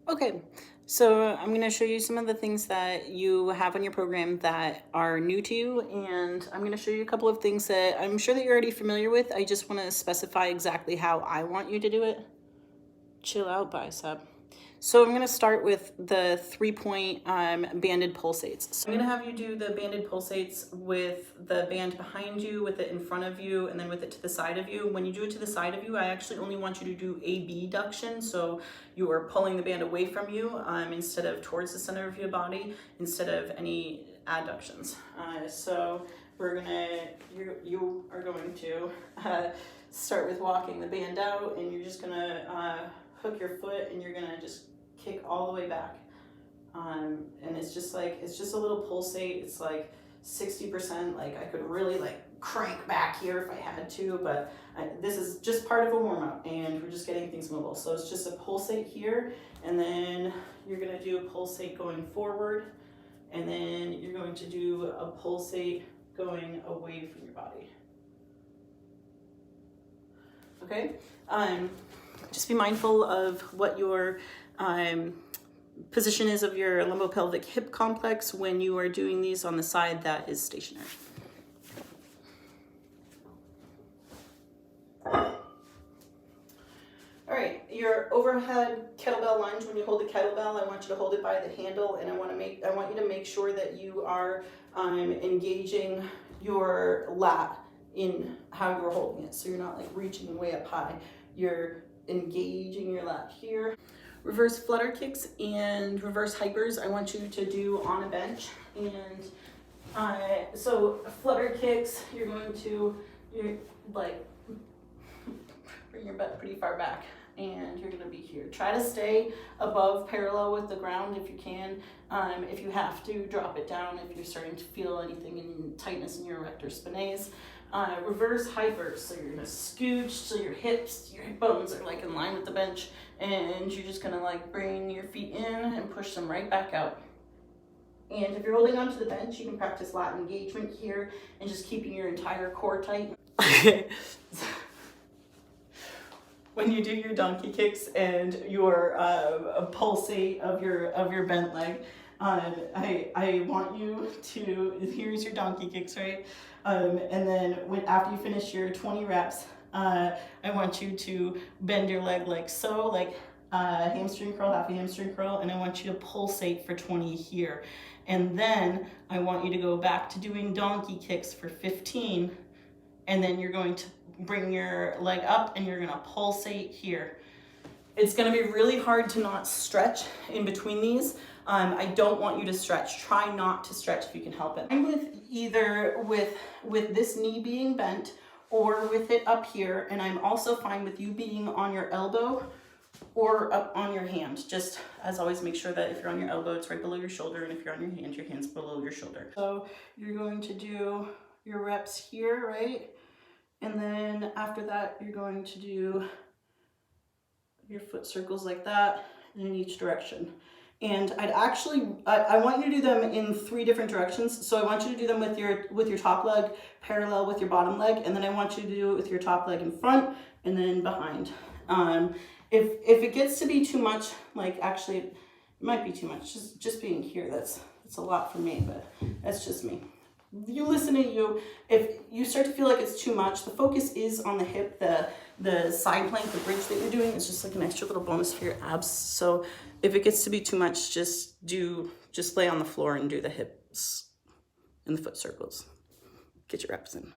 Okay, so I'm going to show you some of the things that you have on your program that are new to you, and I'm going to show you a couple of things that I'm sure that you're already familiar with. I just want to specify exactly how I want you to do it. Chill out, bicep. So I'm going to start with the 3-point banded pulsates. So I'm going to have you do the banded pulsates with the band behind you, with it in front of you, and then with it to the side of you. When you do it to the side of you, I actually only want you to do abduction. So you are pulling the band away from you instead of towards the center of your body, instead of any adductions. So you are going to start with walking the band out, and you're just going to hook your foot, and you're gonna just kick all the way back. And it's just a little pulsate. It's like 60%. Like I could really like crank back here if I had to, but this is just part of a warm up, and we're just getting things movable. So it's just a pulsate here, and then you're gonna do a pulsate going forward, and then you're going to do a pulsate going away from your body. Okay. Just be mindful of what your position is of your lumbopelvic hip complex when you are doing these on the side that is stationary. All right, your overhead kettlebell lunge, when you hold the kettlebell, I want you to hold it by the handle, and I want you to make sure that you are engaging your lat in how you're holding it. So you're not like reaching way up high. You're engaging your lat here. Reverse flutter kicks and reverse hypers I want you to do on a bench. And so flutter kicks, you're like bring your butt pretty far back, and you're going to be here. Try to stay above parallel with the ground if you can. If you have to, drop it down if you're starting to feel anything in tightness in your erector spinae. Reverse hypers, so you're gonna scooch so your hip bones are like in line with the bench, and you're just gonna like bring your feet in and push them right back out. And if you're holding onto the bench, you can practice lat engagement here and just keeping your entire core tight. When you do your donkey kicks and your pulsate of your bent leg, I want you to, here's your donkey kicks, right? And then after you finish your 20 reps, I want you to bend your leg like so, like hamstring curl, half a hamstring curl, and I want you to pulsate for 20 here. And then I want you to go back to doing donkey kicks for 15, and then you're going to bring your leg up and you're gonna pulsate here. It's gonna be really hard to not stretch in between these. I don't want you to stretch. Try not to stretch if you can help it. I'm with this knee being bent or with it up here, and I'm also fine with you being on your elbow or up on your hand. Just as always, make sure that if you're on your elbow, it's right below your shoulder, and if you're on your hand's below your shoulder. So you're going to do your reps here, right? And then after that, you're going to do your foot circles like that in each direction. And I want you to do them in 3 different directions. So I want you to do them with your top leg parallel with your bottom leg, and then I want you to do it with your top leg in front and then behind. If it gets to be too much, like actually it might be too much, just being here, that's a lot for me, but that's just me. You listen to you. If you start to feel like it's too much, the focus is on the hip. The side plank, the bridge that you're doing is just like an extra little bonus for your abs. So if it gets to be too much, just lay on the floor and do the hips and the foot circles. Get your reps in.